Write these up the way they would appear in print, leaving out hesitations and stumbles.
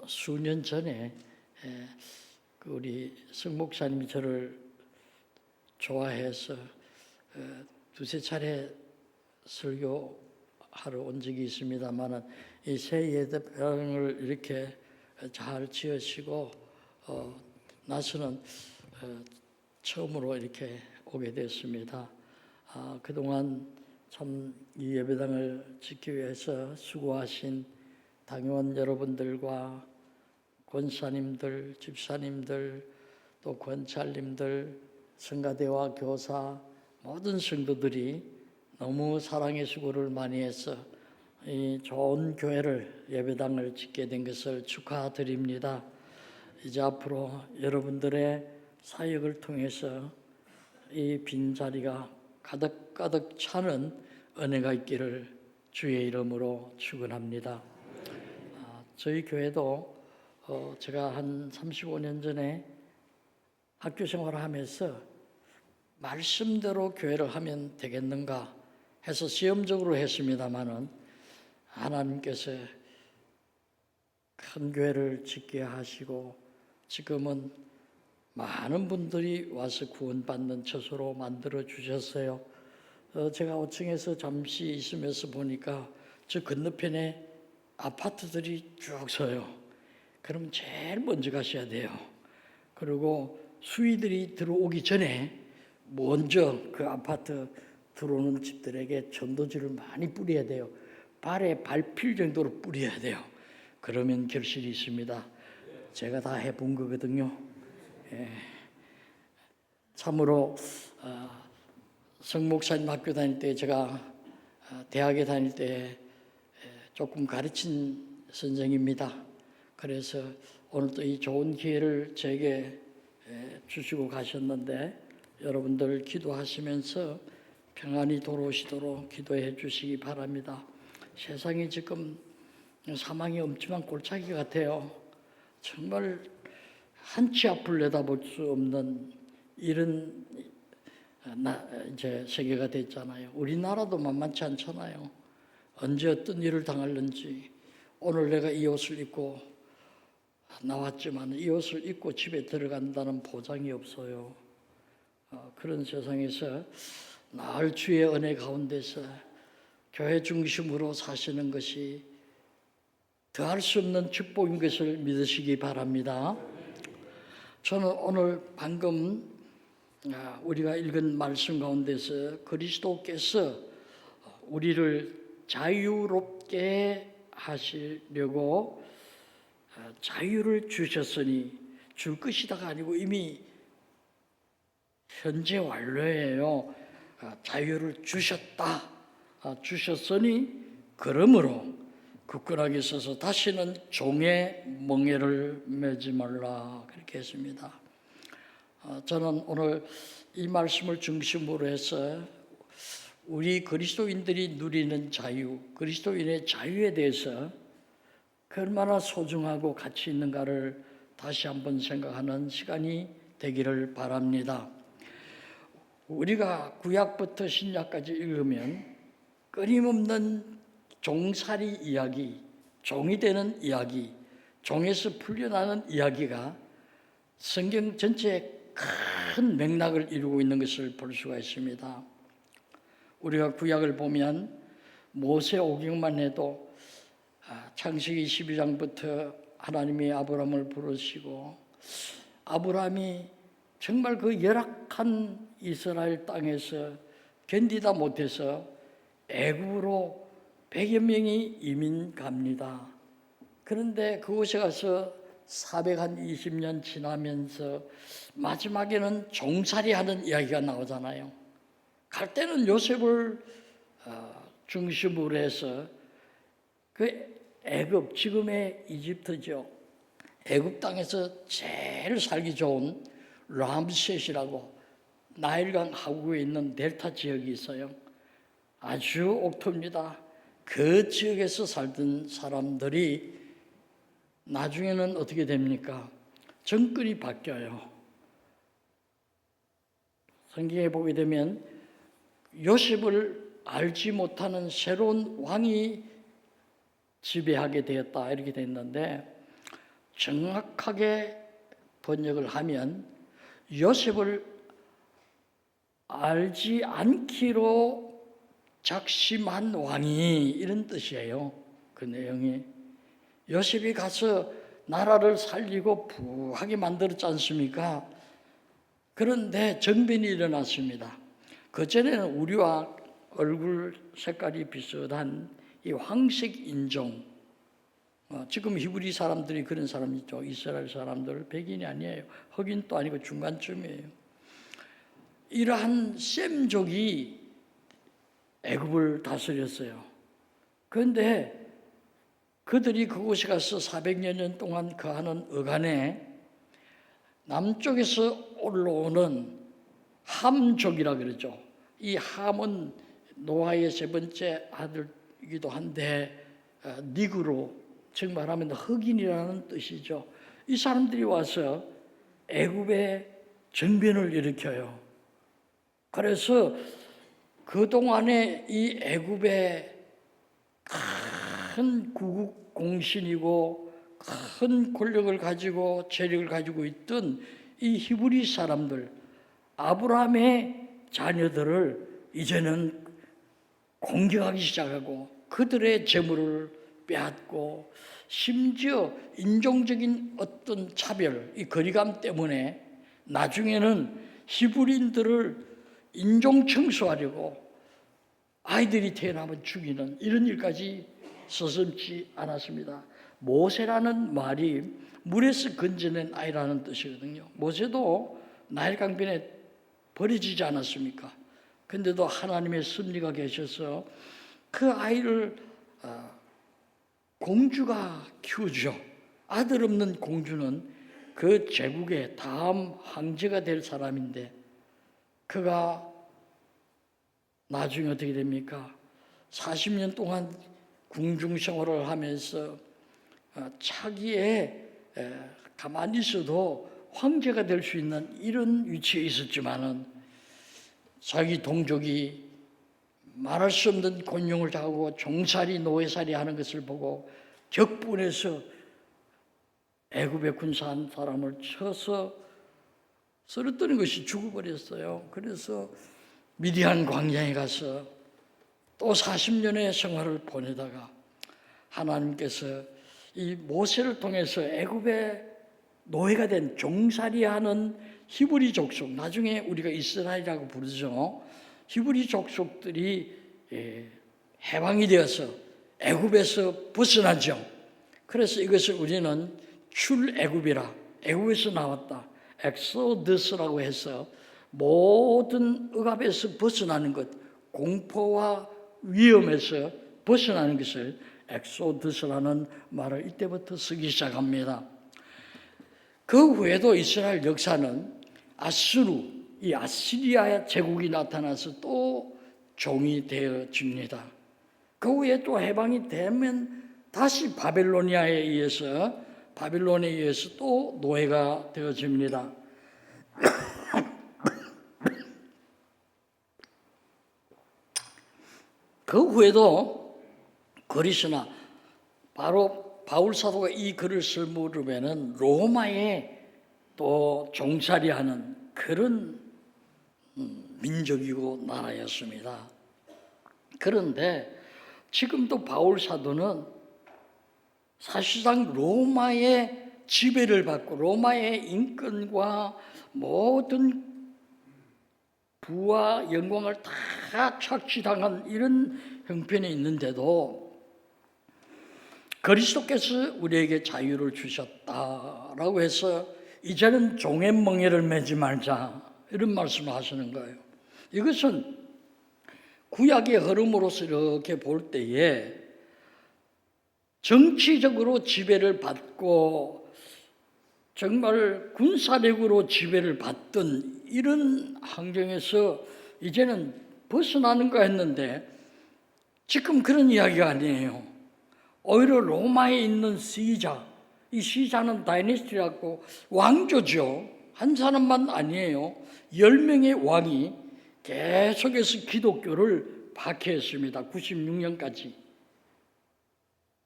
수년 전에 그 우리 성 목사님이 저를 좋아해서 두세 차례 설교하러 온 적이 있습니다만은 이 새 예배당을 이렇게 잘 지으시고 나서는 처음으로 이렇게 오게 됐습니다. 그동안 참 이 예배당을 짓기 위해서 수고하신 당회원 여러분들과 권사님들, 집사님들, 또 권찰님들, 성가대와 교사, 모든 성도들이 너무 사랑의 수고를 많이 해서 이 좋은 교회를, 예배당을 짓게 된 것을 축하드립니다. 이제 앞으로 여러분들의 사역을 통해서 이 빈자리가 가득가득 차는 은혜가 있기를 주의 이름으로 축원합니다. 저희 교회도 제가 한 35년 전에 학교 생활을 하면서 말씀대로 교회를 하면 되겠는가 해서 시험적으로 했습니다마는 하나님께서 큰 교회를 짓게 하시고 지금은 많은 분들이 와서 구원받는 처소로 만들어 주셨어요. 제가 5층에서 잠시 있으면서 보니까 저 건너편에 아파트들이 쭉 서요. 그럼 제일 먼저 가셔야 돼요. 그리고 수위들이 들어오기 전에 먼저 그 아파트 들어오는 집들에게 전도지를 많이 뿌려야 돼요. 발에 밟힐 정도로 뿌려야 돼요. 그러면 결실이 있습니다. 제가 다 해본 거거든요. 참으로 성목사님 학교 다닐 때, 제가 대학에 다닐 때 조금 가르친 선생입니다. 그래서 오늘 또 이 좋은 기회를 제게 주시고 가셨는데 여러분들 기도하시면서 평안히 돌아오시도록 기도해 주시기 바랍니다. 세상이 지금 사망이 엄청난 골짜기 같아요. 정말 한치 앞을 내다볼 수 없는 이런 이제 세계가 됐잖아요. 우리나라도 만만치 않잖아요. 언제 어떤 일을 당할는지. 오늘 내가 이 옷을 입고 나왔지만 이 옷을 입고 집에 들어간다는 보장이 없어요. 그런 세상에서 늘 주의 은혜 가운데서 교회 중심으로 사시는 것이 더할 수 없는 축복인 것을 믿으시기 바랍니다. 저는 오늘 방금 우리가 읽은 말씀 가운데서 그리스도께서 우리를 자유롭게 하시려고 자유를 주셨으니, 줄 것이다가 아니고 이미 현재 완료예요. 자유를 주셨으니 그러므로 굳건하게 서서 다시는 종의 멍에를 매지 말라, 그렇게 했습니다. 저는 오늘 이 말씀을 중심으로 해서 우리 그리스도인들이 누리는 자유, 그리스도인의 자유에 대해서 얼마나 소중하고 가치 있는가를 다시 한번 생각하는 시간이 되기를 바랍니다. 우리가 구약부터 신약까지 읽으면 끊임없는 종살이 이야기, 종이 되는 이야기, 종에서 풀려나는 이야기가 성경 전체에 큰 맥락을 이루고 있는 것을 볼 수가 있습니다. 우리가 구약을 보면 모세 오경만 해도 창세기 12장부터 하나님이 아브라함을 부르시고, 아브라함이 정말 그 열악한 이스라엘 땅에서 견디다 못해서 애굽으로 100여 명이 이민 갑니다. 그런데 그곳에 가서 420년 지나면서 마지막에는 종살이하는 이야기가 나오잖아요. 갈 때는 요셉을 중심으로 해서 그 애굽, 지금의 이집트죠. 애굽 땅에서 제일 살기 좋은 람셋이라고 나일강 하구에 있는 델타 지역이 있어요. 아주 옥토입니다. 그 지역에서 살던 사람들이 나중에는 어떻게 됩니까? 정권이 바뀌어요. 성경에 보게 되면 요셉을 알지 못하는 새로운 왕이 지배하게 되었다, 이렇게 됐는데, 정확하게 번역을 하면 요셉을 알지 않기로 작심한 왕이, 이런 뜻이에요. 그 내용이 요셉이 가서 나라를 살리고 부하게 만들었지 않습니까? 그런데 정변이 일어났습니다. 그전에는 우리와 얼굴 색깔이 비슷한 이 황색 인종, 지금 히브리 사람들이 그런 사람이죠. 이스라엘 사람들, 백인이 아니에요. 흑인도 아니고 중간쯤이에요. 이러한 셈족이 애굽을 다스렸어요. 그런데 그들이 그곳에 가서 400여 년 동안 거하는 어간에 남쪽에서 올라오는 함족이라 그러죠. 이 함은 노아의 세 번째 아들이기도 한데 니그로, 즉 말하면 흑인이라는 뜻이죠. 이 사람들이 와서 애굽에 정변을 일으켜요. 그래서 그동안에 이 애굽의 큰 구국 공신이고 큰 권력을 가지고 재력을 가지고 있던 이 히브리 사람들, 아브라함의 자녀들을 이제는 공격하기 시작하고 그들의 재물을 빼앗고, 심지어 인종적인 어떤 차별, 이 거리감 때문에 나중에는 히브리인들을 인종 청소하려고 아이들이 태어나면 죽이는 이런 일까지 서슴지 않았습니다. 모세라는 말이 물에서 건져낸 아이라는 뜻이거든요. 모세도 나일 강변에 버려지지 않았습니까? 근데도 하나님의 섭리가 계셔서 그 아이를 공주가 키우죠. 아들 없는 공주는 그 제국의 다음 황제가 될 사람인데, 그가 나중에 어떻게 됩니까? 40년 동안 궁중 생활을 하면서 차기에 가만히 있어도 황제가 될 수 있는 이런 위치에 있었지만은, 자기 동족이 말할 수 없는 곤욕을 당하고 종살이 노예살이 하는 것을 보고 격분해서 애굽에 군사한 사람을 쳐서 쓰러뜨린 것이 죽어버렸어요. 그래서 미디안 광야에 가서 또 40년의 생활을 보내다가 하나님께서 이 모세를 통해서 애굽의 노예가 된 종살이하는 히브리 족속, 나중에 우리가 이스라엘이라고 부르죠. 히브리 족속들이 해방이 되어서 애굽에서 벗어나죠. 그래서 이것을 우리는 출애굽이라, 애굽에서 나왔다, 엑소더스라고 해서 모든 억압에서 벗어나는 것, 공포와 위험에서 벗어나는 것을 엑소더스라는 말을 이때부터 쓰기 시작합니다. 그 후에도 이스라엘 역사는 아수르, 이 아시리아 제국이 나타나서 또 종이 되어집니다. 그 후에 또 해방이 되면 다시 바벨론에 의해서 또 노예가 되어집니다. 그 후에도 그리스나, 바로 바울 사도가 이 글을 쓸 무렵에는 로마에 또 종살이하는 그런 민족이고 나라였습니다. 그런데 지금도 바울 사도는 사실상 로마의 지배를 받고 로마의 인권과 모든 부와 영광을 다 착취당한 이런 형편에 있는데도 그리스도께서 우리에게 자유를 주셨다라고 해서 이제는 종의 멍에를 매지 말자, 이런 말씀을 하시는 거예요. 이것은 구약의 흐름으로서 이렇게 볼 때에 정치적으로 지배를 받고 정말 군사력으로 지배를 받던 이런 환경에서 이제는 벗어나는가 했는데, 지금 그런 이야기가 아니에요. 오히려 로마에 있는 시자, 이 시자는 다이내스티라고 왕조죠. 한 사람만 아니에요. 10명의 왕이 계속해서 기독교를 박해했습니다. 96년까지.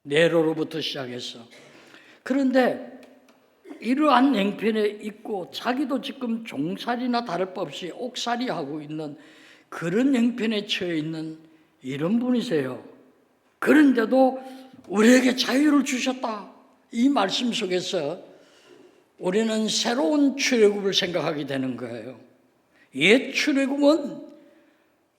네로로부터 시작해서. 그런데 이러한 형편에 있고 자기도 지금 종살이나 다를 바 없이 옥살이하고 있는 그런 형편에 처해 있는 이런 분이세요. 그런데도 우리에게 자유를 주셨다. 이 말씀 속에서 우리는 새로운 출애굽을 생각하게 되는 거예요. 옛 출애굽은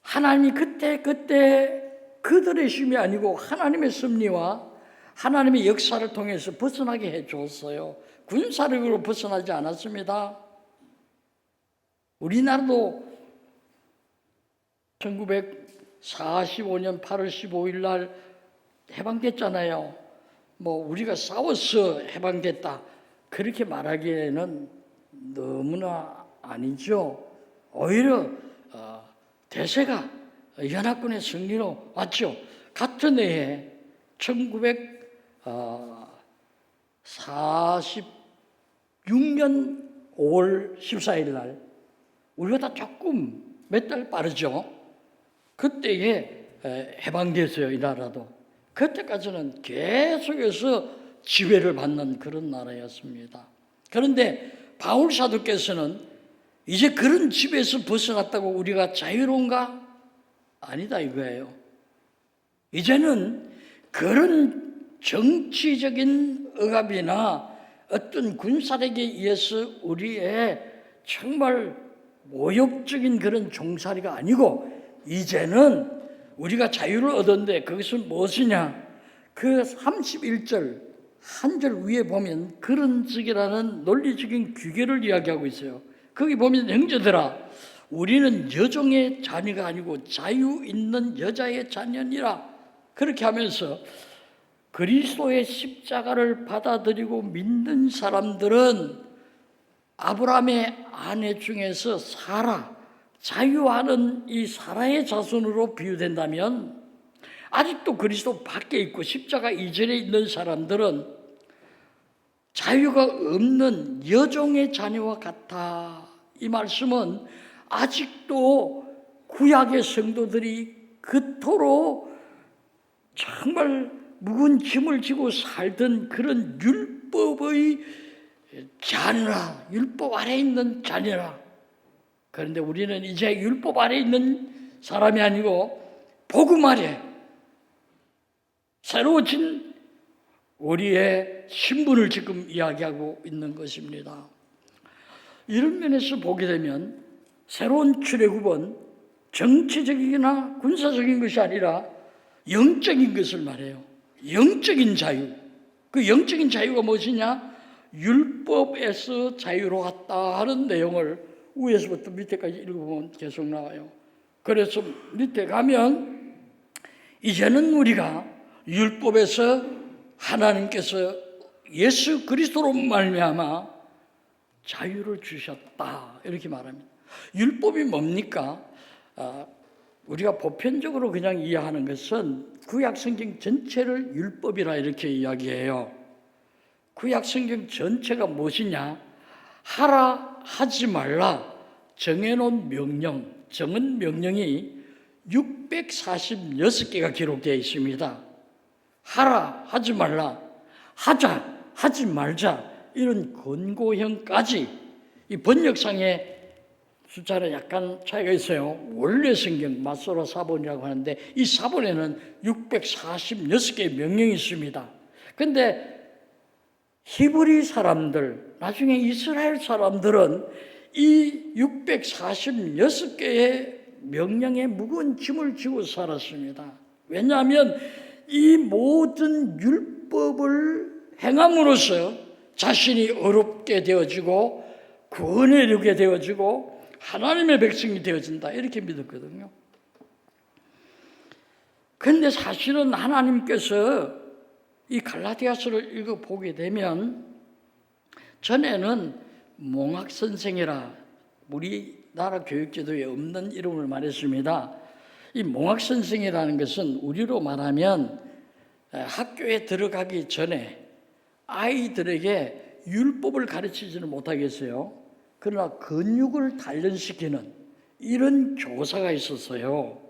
하나님이 그때 그들의 힘이 아니고 하나님의 섭리와 하나님의 역사를 통해서 벗어나게 해주었어요. 군사력으로 벗어나지 않았습니다. 우리나라도 1945년 8월 15일 날 해방됐잖아요. 우리가 싸워서 해방됐다 그렇게 말하기에는 너무나 아니죠. 오히려 대세가 연합군의 승리로 왔죠. 같은 해에 1946년 5월 14일 날 우리보다 조금 몇 달 빠르죠. 그때에 해방됐어요. 이 나라도. 그때까지는 계속해서 지배를 받는 그런 나라였습니다. 그런데 바울 사도께서는 이제 그런 지배에서 벗어났다고 우리가 자유로운가? 아니다 이거예요. 이제는 그런 정치적인 억압이나 어떤 군사력에 의해서 우리의 정말 모욕적인 그런 종살이가 아니고 이제는 우리가 자유를 얻었는데 그것은 무엇이냐? 그 31절 한 절 위에 보면 그런 적이라는 논리적인 규결을 이야기하고 있어요. 거기 보면 형제들아 우리는 여종의 자녀가 아니고 자유 있는 여자의 자녀니라 그렇게 하면서 그리스도의 십자가를 받아들이고 믿는 사람들은 아브라함의 아내 중에서 사라, 자유하는 이 사라의 자손으로 비유된다면 아직도 그리스도 밖에 있고 십자가 이전에 있는 사람들은 자유가 없는 여종의 자녀와 같아. 이 말씀은 아직도 구약의 성도들이 그토록 정말 무거운 짐을 지고 살던 그런 율법의 자녀라, 율법 아래에 있는 자녀라. 그런데 우리는 이제 율법 아래에 있는 사람이 아니고 복음 아래 새로워진 우리의 신분을 지금 이야기하고 있는 것입니다. 이런 면에서 보게 되면 새로운 출애굽은 정치적이거나 군사적인 것이 아니라 영적인 것을 말해요. 영적인 자유. 그 영적인 자유가 무엇이냐? 율법에서 자유로웠다 하는 내용을 위에서부터 밑에까지 읽어보면 계속 나와요. 그래서 밑에 가면 이제는 우리가 율법에서 하나님께서 예수 그리스도로 말미암아 자유를 주셨다 이렇게 말합니다. 율법이 뭡니까? 우리가 보편적으로 그냥 이해하는 것은 구약 성경 전체를 율법이라 이렇게 이야기해요. 구약 성경 전체가 무엇이냐? 하라 하지 말라 정해놓은 명령, 정한 명령이 646개가 기록되어 있습니다. 하라 하지 말라, 하자 하지 말자 이런 권고형까지 이 번역상의 숫자는 약간 차이가 있어요. 원래 성경 마소라 사본이라고 하는데 이 사본에는 646개의 명령이 있습니다. 그런데 히브리 사람들, 나중에 이스라엘 사람들은 이 646개의 명령에 무거운 짐을 지고 살았습니다. 왜냐하면 이 모든 율법을 행함으로써 자신이 어렵게 되어지고 구원에 이르게 되어지고 하나님의 백성이 되어진다 이렇게 믿었거든요. 그런데 사실은 하나님께서 이 갈라디아서를 읽어보게 되면 전에는 몽학선생이라 우리나라 교육제도에 없는 이름을 말했습니다. 이 몽학선생이라는 것은 우리로 말하면 학교에 들어가기 전에 아이들에게 율법을 가르치지는 못하겠어요. 그러나 근육을 단련시키는 이런 교사가 있었어요.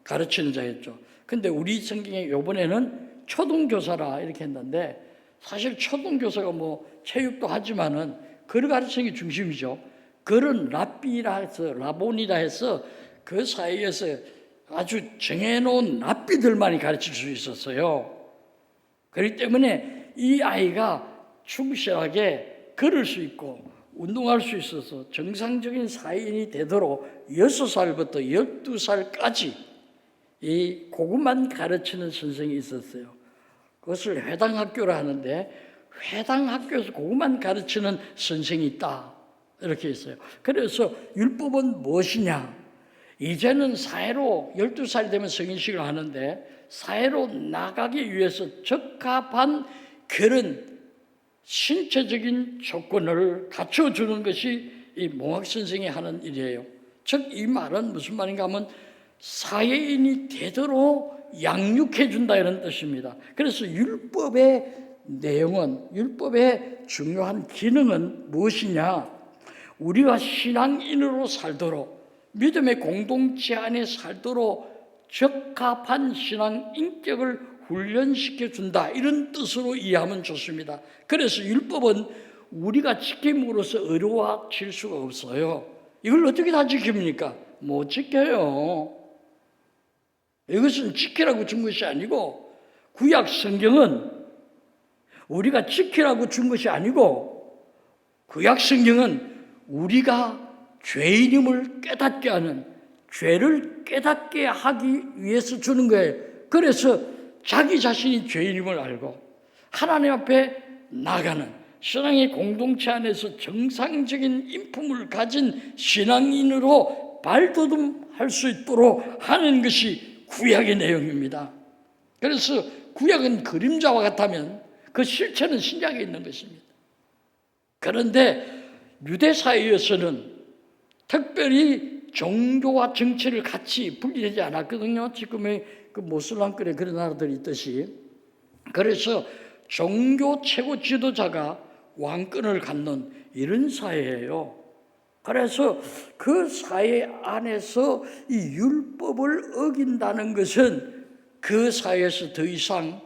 가르치는 자였죠. 근데 우리 성경에 이번에는 초등교사라 이렇게 했는데 사실 초등교사가 뭐 체육도 하지만은 그 가르치는 게 중심이죠. 그런 라본이라 해서 그 사이에서 아주 정해놓은 랍비들만이 가르칠 수 있었어요. 그렇기 때문에 이 아이가 충실하게 걸을 수 있고 운동할 수 있어서 정상적인 사인이 되도록 6살부터 12살까지 이 그것만 가르치는 선생이 있었어요. 그것을 회당학교라 하는데 회당학교에서 그것만 가르치는 선생이 있다 이렇게 있어요. 그래서 율법은 무엇이냐? 이제는 사회로 12살이 되면 성인식을 하는데 사회로 나가기 위해서 적합한 그런 신체적인 조건을 갖춰주는 것이 이 몽학 선생이 하는 일이에요. 즉 이 말은 무슨 말인가 하면 사회인이 되도록 양육해 준다 이런 뜻입니다. 그래서 율법의 내용은, 율법의 중요한 기능은 무엇이냐? 우리가 신앙인으로 살도록, 믿음의 공동체 안에 살도록 적합한 신앙 인격을 훈련시켜 준다 이런 뜻으로 이해하면 좋습니다. 그래서 율법은 우리가 지킴으로써 어려워질 수가 없어요. 이걸 어떻게 다 지킵니까? 못 지켜요. 이것은 지키라고 준 것이 아니고, 구약 성경은 우리가 지키라고 준 것이 아니고, 구약 성경은 우리가 죄인임을 깨닫게 하는, 죄를 깨닫게 하기 위해서 주는 거예요. 그래서 자기 자신이 죄인임을 알고 하나님 앞에 나가는 신앙의 공동체 안에서 정상적인 인품을 가진 신앙인으로 발돋움할 수 있도록 하는 것이 구약의 내용입니다. 그래서 구약은 그림자와 같다면 그 실체는 신약에 있는 것입니다. 그런데 유대 사회에서는 특별히 종교와 정치를 같이 분리되지 않았거든요. 지금의 그 모슬람권에 그런 나라들이 있듯이. 그래서 종교 최고 지도자가 왕권을 갖는 이런 사회예요. 그래서 그 사회 안에서 이 율법을 어긴다는 것은 그 사회에서 더 이상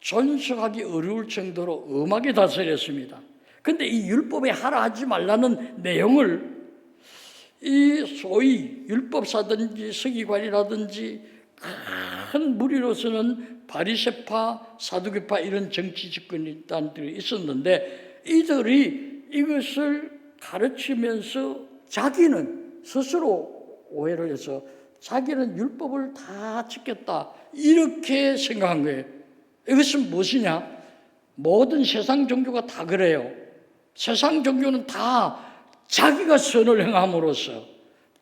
존속하기 어려울 정도로 엄하게 다스렸습니다. 그런데 이 율법에 하라 하지 말라는 내용을 이 소위 율법사든지 서기관이라든지 큰 무리로서는 바리새파, 사두개파 이런 정치 집권단들이 있었는데 이들이 이것을 가르치면서 자기는 스스로 오해를 해서 자기는 율법을 다 지켰다 이렇게 생각한 거예요. 이것은 무엇이냐? 모든 세상 종교가 다 그래요. 세상 종교는 다 자기가 선을 행함으로써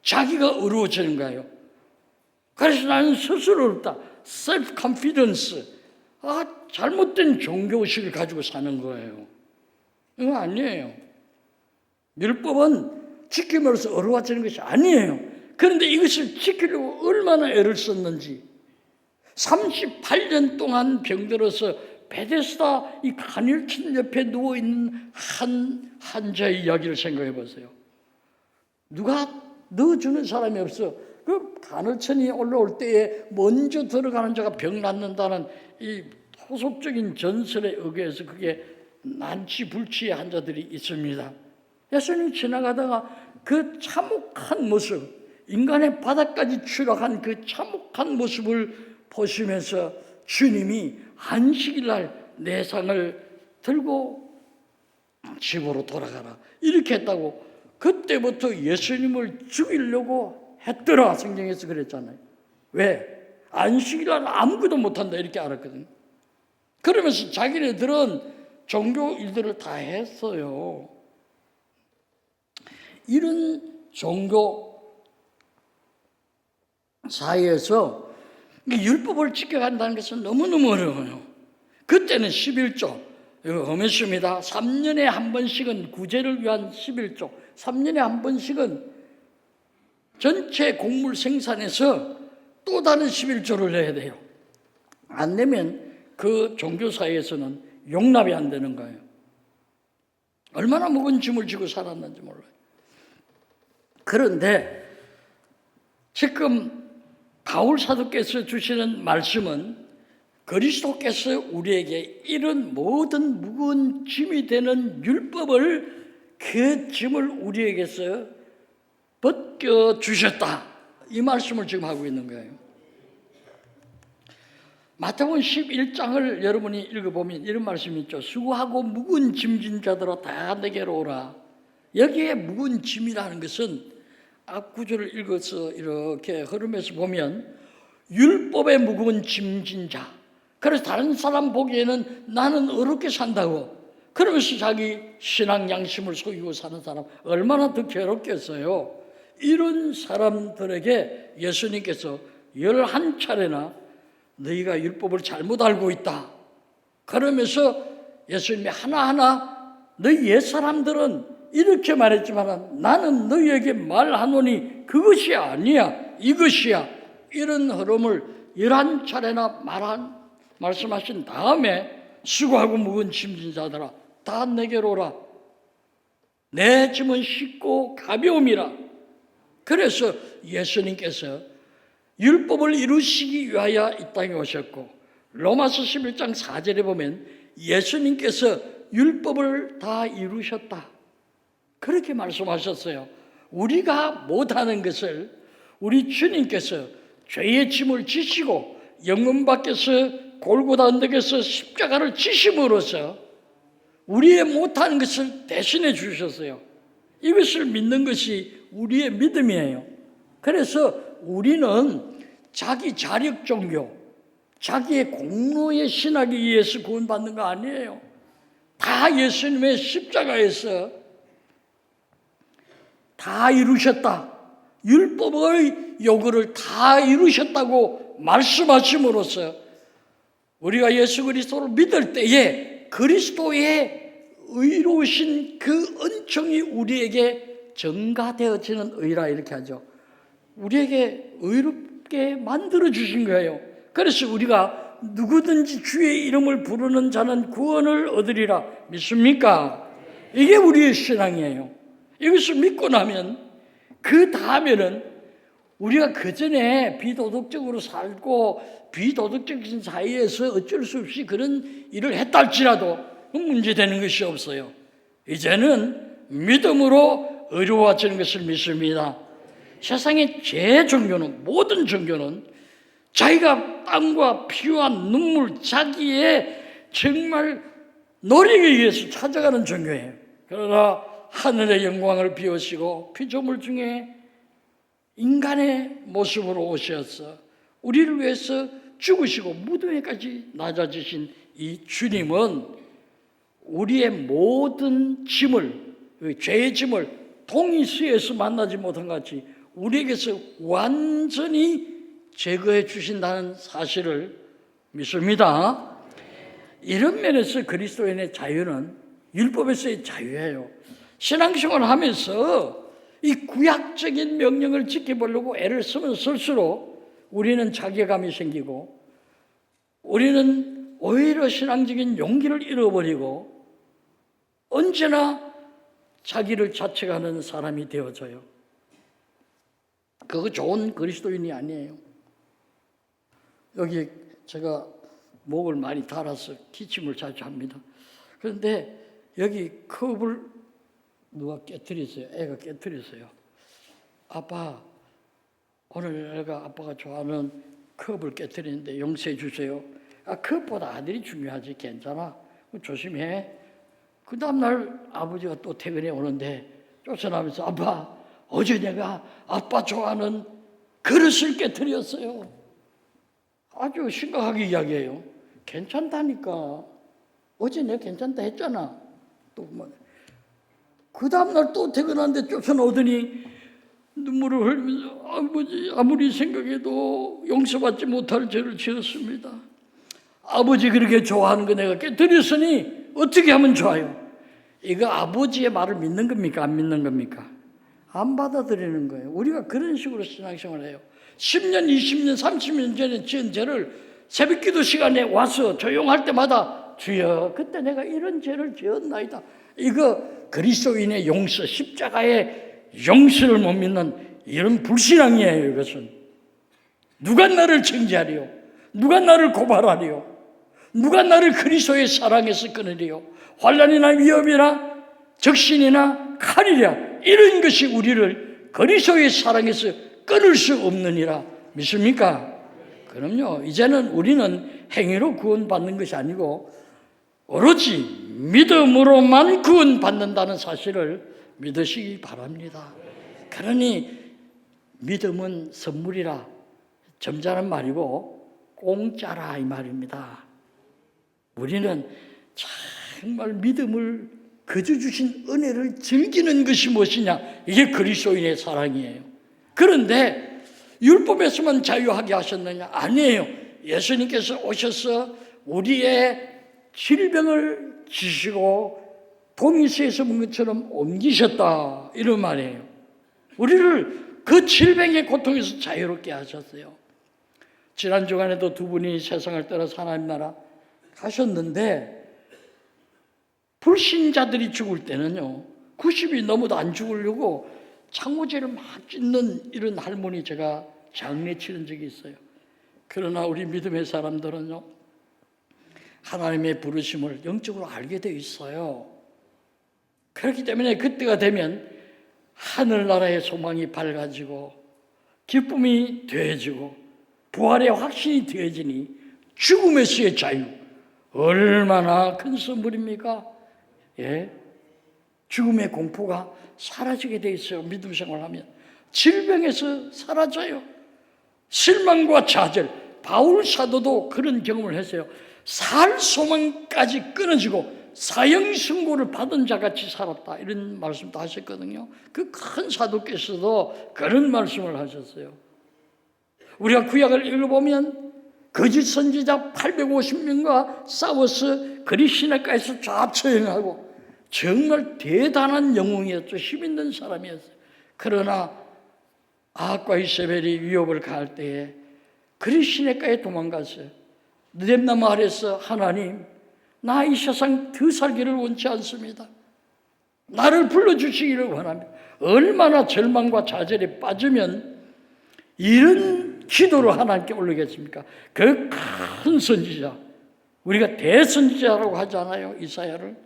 자기가 어려워지는 거예요. 그래서 나는 스스로 어렵다. self confidence. 잘못된 종교의식을 가지고 사는 거예요. 이거 아니에요. 율법은 지킴으로써 어려워지는 것이 아니에요. 그런데 이것을 지키려고 얼마나 애를 썼는지 38년 동안 병들어서 베데스다 이 간헐천 옆에 누워있는 한 환자의 이야기를 생각해 보세요. 누가 넣어주는 사람이 없어. 그 간헐천이 올라올 때에 먼저 들어가는 자가 병 낫는다는 이 토속적인 전설에 의해서 그게 난치불치의 환자들이 있습니다. 예수님이 지나가다가 그 참혹한 모습, 인간의 바닥까지 추락한 그 참혹한 모습을 보시면서 주님이 안식일날 내 상을 들고 집으로 돌아가라 이렇게 했다고 그때부터 예수님을 죽이려고 했더라 성경에서 그랬잖아요. 왜? 안식일날 아무것도 못한다 이렇게 알았거든요. 그러면서 자기네들은 종교 일들을 다 했어요. 이런 종교 사이에서 율법을 지켜간다는 것은 너무너무 어려워요. 그때는 11조, 이거 험했습니다. 3년에 한 번씩은 구제를 위한 11조, 3년에 한 번씩은 전체 곡물 생산에서 또 다른 11조를 내야 돼요. 안 내면 그 종교사회에서는 용납이 안 되는 거예요. 얼마나 무거운 짐을 지고 살았는지 몰라요. 그런데 지금 바울 사도께서 주시는 말씀은 그리스도께서 우리에게 이런 모든 무거운 짐이 되는 율법을, 그 짐을 우리에게서 벗겨주셨다. 이 말씀을 지금 하고 있는 거예요. 마태복음 11장을 여러분이 읽어보면 이런 말씀이 있죠. 수고하고 무거운 짐진 자들아 다 내게로 오라. 여기에 무거운 짐이라는 것은 앞 구절을 읽어서 이렇게 흐름에서 보면 율법의 무거운 짐진 자. 그래서 다른 사람 보기에는 나는 어렵게 산다고 그러면서 자기 신앙 양심을 속이고 사는 사람 얼마나 더 괴롭겠어요. 이런 사람들에게 예수님께서 11차례나 너희가 율법을 잘못 알고 있다. 그러면서 예수님이 하나하나 너희 옛사람들은 이렇게 말했지만 나는 너희에게 말하노니 그것이 아니야. 이것이야. 이런 흐름을 11차례나 말씀하신 다음에 수고하고 무거운 짐진 자들아 다 내게로 오라. 내 짐은 쉽고 가벼움이라. 그래서 예수님께서 율법을 이루시기 위하여 이 땅에 오셨고 로마서 11장 4절에 보면 예수님께서 율법을 다 이루셨다. 그렇게 말씀하셨어요. 우리가 못하는 것을 우리 주님께서 죄의 짐을 지시고 영문 밖에서 골고다 언덕에서 십자가를 지심으로써 우리의 못하는 것을 대신해 주셨어요. 이것을 믿는 것이 우리의 믿음이에요. 그래서 우리는 자기 자력 종교, 자기의 공로의 신학에 의해서 구원받는 거 아니에요. 다 예수님의 십자가에서 다 이루셨다. 율법의 요구를 다 이루셨다고 말씀하심으로써 우리가 예수 그리스도를 믿을 때에 그리스도의 의로우신 그 은총이 우리에게 증가되어지는 의라 이렇게 하죠. 우리에게 의롭게 만들어 주신 거예요. 그래서 우리가 누구든지 주의 이름을 부르는 자는 구원을 얻으리라 믿습니까? 이게 우리의 신앙이에요. 이것을 믿고 나면 그 다음에는 우리가 그전에 비도덕적으로 살고 비도덕적인 사이에서 어쩔 수 없이 그런 일을 했다 할지라도 문제되는 것이 없어요. 이제는 믿음으로 의로워지는 것을 믿습니다. 세상의 제종교는, 모든 종교는 자기가 땀과 피와 눈물, 자기의 정말 노력에 의해서 찾아가는 종교예요. 그러나 하늘의 영광을 비우시고 피조물 중에 인간의 모습으로 오셔서 우리를 위해서 죽으시고 무덤에까지 낮아지신 이 주님은 우리의 모든 짐을, 죄의 짐을 동이수에서 만나지 못한 것 같이 우리에게서 완전히 제거해 주신다는 사실을 믿습니다. 이런 면에서 그리스도인의 자유는 율법에서의 자유예요. 신앙생활을 하면서 이 구약적인 명령을 지켜보려고 애를 쓰면 쓸수록 우리는 자괴감이 생기고 우리는 오히려 신앙적인 용기를 잃어버리고 언제나 자기를 자책하는 사람이 되어져요. 그거 좋은 그리스도인이 아니에요. 여기 제가 목을 많이 달아서 기침을 자주 합니다. 그런데 여기 컵을 누가 깨트렸어요. 애가 깨트렸어요. 아빠, 오늘 내가 아빠가 좋아하는 컵을 깨트리는데 용서해 주세요. 컵보다 아들이 중요하지. 괜찮아. 조심해. 그 다음날 아버지가 또 퇴근해 오는데 쫓아나면서 아빠, 어제 내가 아빠 좋아하는 그릇을 깨트렸어요. 아주 심각하게 이야기해요. 괜찮다니까. 어제 내가 괜찮다 했잖아. 또 뭐. 그 다음날 또 퇴근하는데 쫓아나오더니 눈물을 흘리면서 아버지, 아무리 생각해도 용서받지 못할 죄를 지었습니다. 아버지 그렇게 좋아하는 거 내가 깨뜨렸으니 어떻게 하면 좋아요? 이거 아버지의 말을 믿는 겁니까? 안 믿는 겁니까? 안 받아들이는 거예요. 우리가 그런 식으로 신앙생활을 해요. 10년, 20년, 30년 전에 지은 죄를 새벽기도 시간에 와서 조용할 때마다 주여 그때 내가 이런 죄를 지었나이다. 이거 그리스도인의 용서, 십자가의 용서를 못 믿는 이런 불신앙이에요. 이것은 누가 나를 정죄하리요? 누가 나를 고발하리요? 누가 나를 그리스도의 사랑에서 끊으리요? 환난이나 위험이나 적신이나 칼이랴. 이런 것이 우리를 그리스도의 사랑에서 끊을 수 없느니라. 믿습니까? 그럼요. 이제는 우리는 행위로 구원받는 것이 아니고 오로지 믿음으로만 구원받는다는 사실을 믿으시기 바랍니다. 그러니 믿음은 선물이라 점잖은 말이고 공짜라 이 말입니다. 우리는 정말 믿음을 거저 주신 은혜를 즐기는 것이 무엇이냐? 이게 그리스도인의 사랑이에요. 그런데 율법에서만 자유하게 하셨느냐? 아니에요. 예수님께서 오셔서 우리의 질병을 지시고 동이스에서 본 것처럼 옮기셨다 이런 말이에요. 우리를 그 질병의 고통에서 자유롭게 하셨어요. 지난 주간에도 두 분이 세상을 떠나서 하나님 나라 가셨는데 불신자들이 죽을 때는요 90이 넘어도 안 죽으려고 창호제를 막 찢는 이런 할머니 제가 장례 치른 적이 있어요. 그러나 우리 믿음의 사람들은요 하나님의 부르심을 영적으로 알게 되어 있어요. 그렇기 때문에 그때가 되면 하늘나라의 소망이 밝아지고 기쁨이 더해지고 부활의 확신이 더해지니 죽음에서의 자유 얼마나 큰 선물입니까? 예, 죽음의 공포가 사라지게 돼 있어요. 믿음 생활하면 질병에서 사라져요. 실망과 좌절, 바울 사도도 그런 경험을 했어요. 살 소망까지 끊어지고 사형 선고를 받은 자같이 살았다 이런 말씀도 하셨거든요. 그 큰 사도께서도 그런 말씀을 하셨어요. 우리가 구약을 읽어보면 거짓 선지자 850명과 싸워서 그리시네가에서 좌처형하고 정말 대단한 영웅이었죠. 힘있는 사람이었어요. 그러나 아합과 이세벨이 위협을 가할 때에 그리시네가에 도망갔어요. 느뎀나무 아래서 하나님 나 이 세상 더 살기를 원치 않습니다. 나를 불러주시기를 원합니다. 얼마나 절망과 좌절에 빠지면 이런 기도로 하나님께 올리겠습니까? 그 큰 선지자, 우리가 대선지자라고 하잖아요, 이사야를.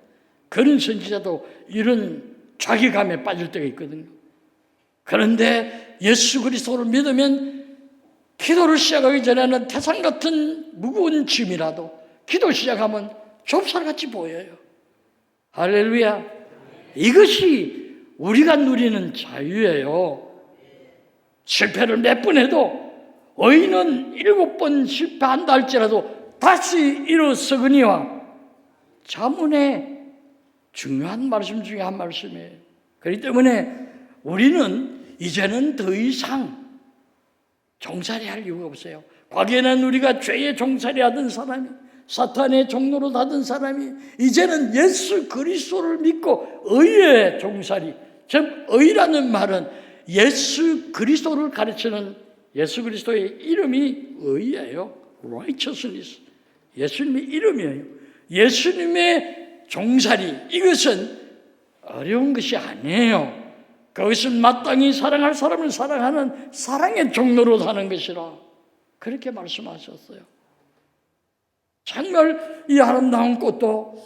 그런 선지자도 이런 자괴감에 빠질 때가 있거든요. 그런데 예수 그리스도를 믿으면 기도를 시작하기 전에는 태산 같은 무거운 짐이라도 기도 시작하면 좁쌀같이 보여요. 할렐루야. 이것이 우리가 누리는 자유예요. 실패를 몇 번 해도 의인은 7번 실패한다 할지라도 다시 일어서거니와 자문의 중요한 말씀 중에 한 말씀이에요. 그렇기 때문에 우리는 이제는 더 이상 종살이 할 이유가 없어요. 과거에는 우리가 죄의 종살이 하던 사람이 사탄의 종로로 하던 사람이 이제는 예수 그리스도를 믿고 의의 종살이, 즉 의라는 말은 예수 그리스도를 가르치는 예수 그리스도의 이름이 의예요. righteousness. 예수님의 이름이에요. 예수님의 종살이, 이것은 어려운 것이 아니에요. 그것은 마땅히 사랑할 사람을 사랑하는 사랑의 종로로 사는 것이라 그렇게 말씀하셨어요. 정말 이 아름다운 꽃도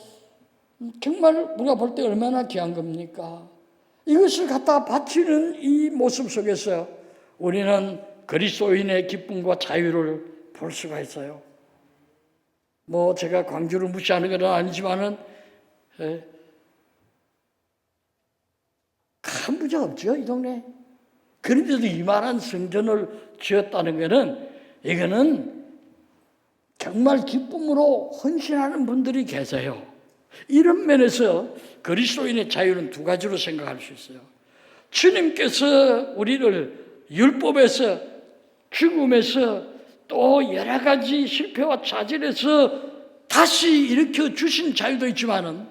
정말 우리가 볼 때 얼마나 귀한 겁니까? 이것을 갖다 바치는 이 모습 속에서 우리는 그리스도인의 기쁨과 자유를 볼 수가 있어요. 뭐 제가 광주를 무시하는 건 아니지만은 큰 문제 없죠, 이 동네. 그런데도 이만한 성전을 지었다는 것은 이거는 정말 기쁨으로 헌신하는 분들이 계세요. 이런 면에서 그리스도인의 자유는 두 가지로 생각할 수 있어요. 주님께서 우리를 율법에서, 죽음에서, 또 여러 가지 실패와 좌절에서 다시 일으켜 주신 자유도 있지만은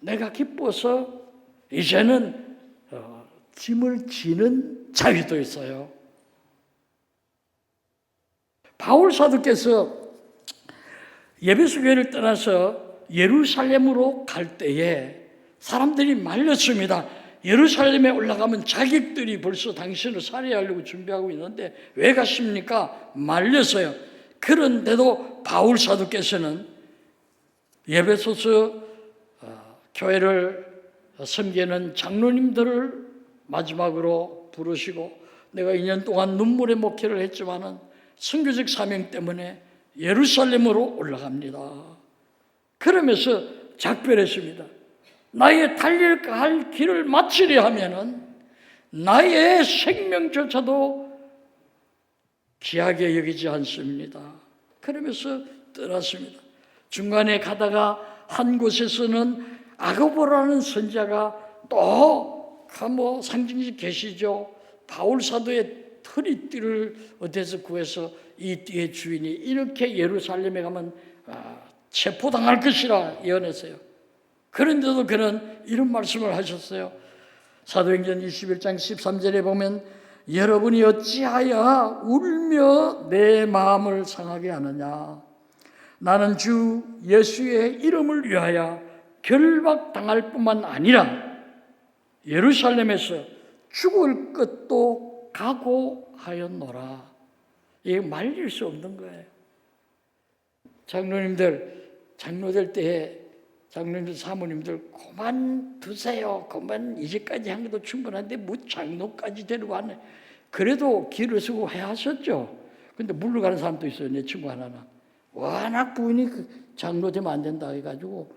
내가 기뻐서 이제는 짐을 지는 자유도 있어요. 바울 사도께서 에베소 교회를 떠나서 예루살렘으로 갈 때에 사람들이 말렸습니다. 예루살렘에 올라가면 자객들이 벌써 당신을 살해하려고 준비하고 있는데 왜 가십니까? 말려서요. 그런데도 바울 사도께서는 에베소서 교회를 섬기는 장로님들을 마지막으로 부르시고, 내가 2년 동안 눈물의 목회를 했지만은 선교적 사명 때문에 예루살렘으로 올라갑니다. 그러면서 작별했습니다. 나의 달릴 할 길을 마치려 하면은 나의 생명조차도 귀하게 여기지 않습니다. 그러면서 떠났습니다. 중간에 가다가 한 곳에서는 아고보라는 선자가 또 상징이 계시죠. 바울 사도의 허리띠를 어디서 구해서 이 띠의 주인이 이렇게 예루살렘에 가면 체포당할 것이라 예언했어요. 그런데도 그는 이런 말씀을 하셨어요. 사도행전 21장 13절에 보면, 여러분이 어찌하여 울며 내 마음을 상하게 하느냐. 나는 주 예수의 이름을 위하여 결박당할 뿐만 아니라 예루살렘에서 죽을 것도 각오하였노라. 이게 말릴 수 없는 거예요. 장로될 때에 장로님들, 사모님들 그만두세요. 그만 이제까지 한 것도 충분한데 뭐 장로까지 데리고 왔네. 그래도 길을 쓰고 해하셨죠. 근데 물러가는 사람도 있어요. 내 친구 하나는 워낙 부인이 장로 되면 안 된다 해가지고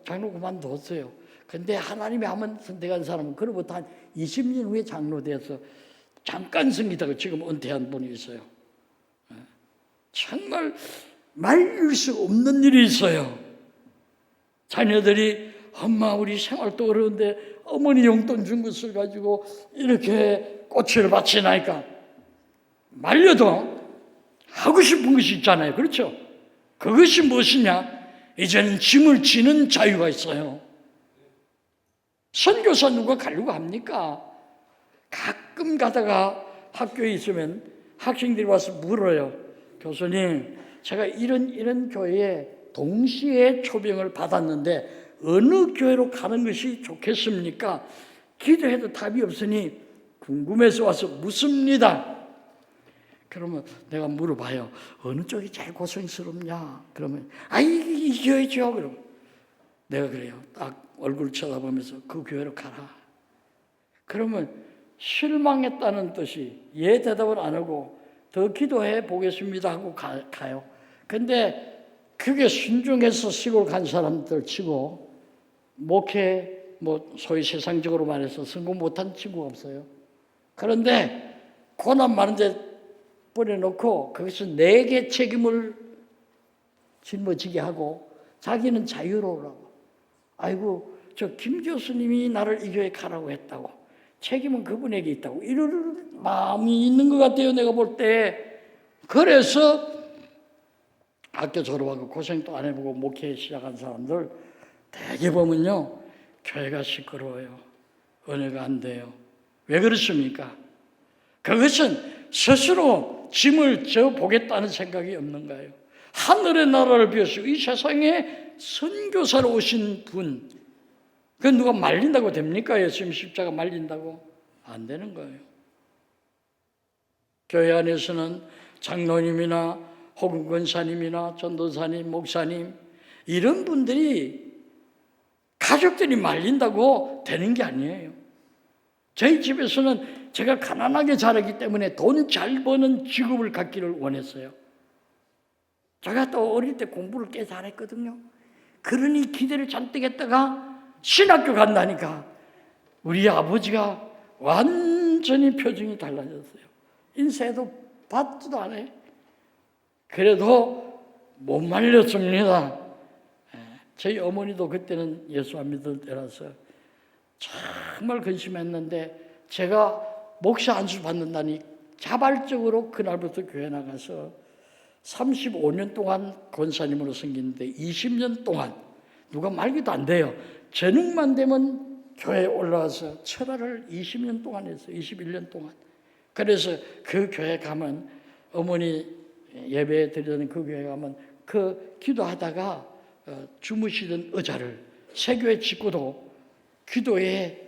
장로 그만뒀어요. 근데 하나님이 한번 선택한 사람은 그로부터 한 20년 후에 장로 돼서 잠깐 섬기다가 지금 은퇴한 분이 있어요. 정말 말릴 수 없는 일이 있어요. 자녀들이 엄마 우리 생활도 어려운데 어머니 용돈 준 것을 가지고 이렇게 꽃을 바치나니까 말려도 하고 싶은 것이 있잖아요. 그렇죠? 그것이 무엇이냐? 이제는 짐을 지는 자유가 있어요. 선교사 누가 가려고 합니까? 가끔 가다가 학교에 있으면 학생들이 와서 물어요. 교수님, 제가 이런 교회에 동시에 초빙을 받았는데 어느 교회로 가는 것이 좋겠습니까? 기도해도 답이 없으니 궁금해서 와서 묻습니다. 그러면 내가 물어봐요. 어느 쪽이 제일 고생스럽냐? 그러면 이 교회죠. 그러면 내가 그래요. 딱 얼굴을 쳐다보면서 그 교회로 가라. 그러면 실망했다는 뜻이 예 대답을 안 하고 더 기도해 보겠습니다 하고 가요. 근데 그게 순종해서 시골 간 사람들 치고 목회 소위 세상적으로 말해서 성공 못한 친구가 없어요. 그런데 고난 많은데 버려놓고 거기서 내게 책임을 짊어지게 하고 자기는 자유로우라고. 아이고 저 김 교수님이 나를 이 교회 가라고 했다고. 책임은 그분에게 있다고. 이런 마음이 있는 것 같아요. 내가 볼 때. 그래서 학교 졸업하고 고생도 안 해보고 목회 시작한 사람들 대개 보면요. 교회가 시끄러워요. 은혜가 안 돼요. 왜 그렇습니까? 그것은 스스로 짐을 져보겠다는 생각이 없는 거예요. 하늘의 나라를 비워서 이 세상에 선교사로 오신 분, 그 누가 말린다고 됩니까? 예수님 십자가 말린다고? 안 되는 거예요. 교회 안에서는 장로님이나 혹은 권사님이나 전도사님, 목사님 이런 분들이 가족들이 말린다고 되는 게 아니에요. 저희 집에서는 제가 가난하게 자랐기 때문에 돈 잘 버는 직업을 갖기를 원했어요. 제가 또 어릴 때 공부를 꽤 잘했거든요. 그러니 기대를 잔뜩 했다가 신학교 간다니까 우리 아버지가 완전히 표정이 달라졌어요. 인쇄도 받지도 않아요. 그래도 못 말렸습니다. 저희 어머니도 그때는 예수 안 믿을 때라서 정말 근심했는데 제가 목사 안수 받는다니 자발적으로 그날부터 교회 나가서 35년 동안 권사님으로 섬기는데 20년 동안 누가 말기도 안 돼요. 저녁만 되면 교회에 올라와서 철화를 20년 동안 했어요. 21년 동안. 그래서 그 교회 가면 어머니 예배 드리는 그 교회 가면 그 기도하다가 주무시던 의자를 세교회 직구도 기도의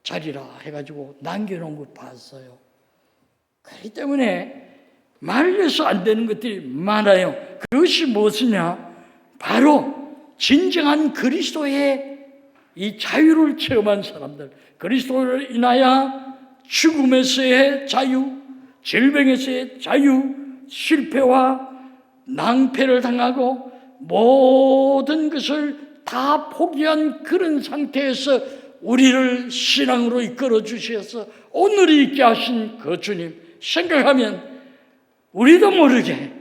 자리라 해가지고 남겨놓은 걸 봤어요. 그렇기 때문에 말려서 안 되는 것들이 많아요. 그것이 무엇이냐? 바로 진정한 그리스도의 이 자유를 체험한 사람들, 그리스도를 인하여 죽음에서의 자유, 질병에서의 자유, 실패와 낭패를 당하고 모든 것을 다 포기한 그런 상태에서 우리를 신앙으로 이끌어 주셔서 오늘 있게 하신 그 주님 생각하면 우리도 모르게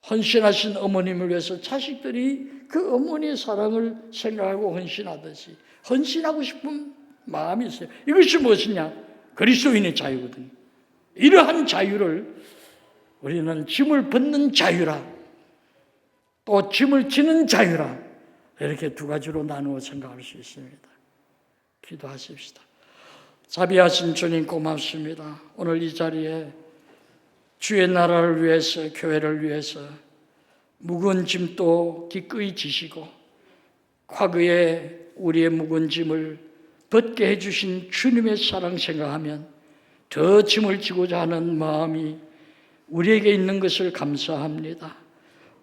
헌신하신 어머님을 위해서 자식들이 그 어머니의 사랑을 생각하고 헌신하듯이 헌신하고 싶은 마음이 있어요. 이것이 무엇이냐? 그리스도인의 자유거든요. 이러한 자유를 우리는 짐을 벗는 자유라, 또 짐을 지는 자유라, 이렇게 두 가지로 나누어 생각할 수 있습니다. 기도하십시다. 자비하신 주님 고맙습니다. 오늘 이 자리에 주의 나라를 위해서, 교회를 위해서 무거운 짐도 기꺼이 지시고 과거에 우리의 무거운 짐을 벗게 해주신 주님의 사랑 생각하면 더 짐을 지고자 하는 마음이 우리에게 있는 것을 감사합니다.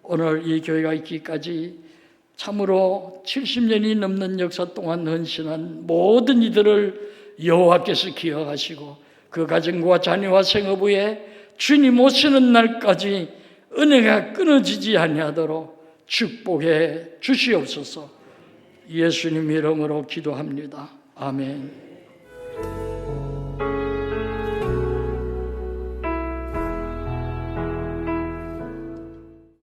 오늘 이 교회가 있기까지 참으로 70년이 넘는 역사 동안 헌신한 모든 이들을 여호와께서 기억하시고 그 가정과 자녀와 생업에 주님 오시는 날까지 은혜가 끊어지지 아니하도록 축복해 주시옵소서. 예수님 이름으로 기도합니다. 아멘.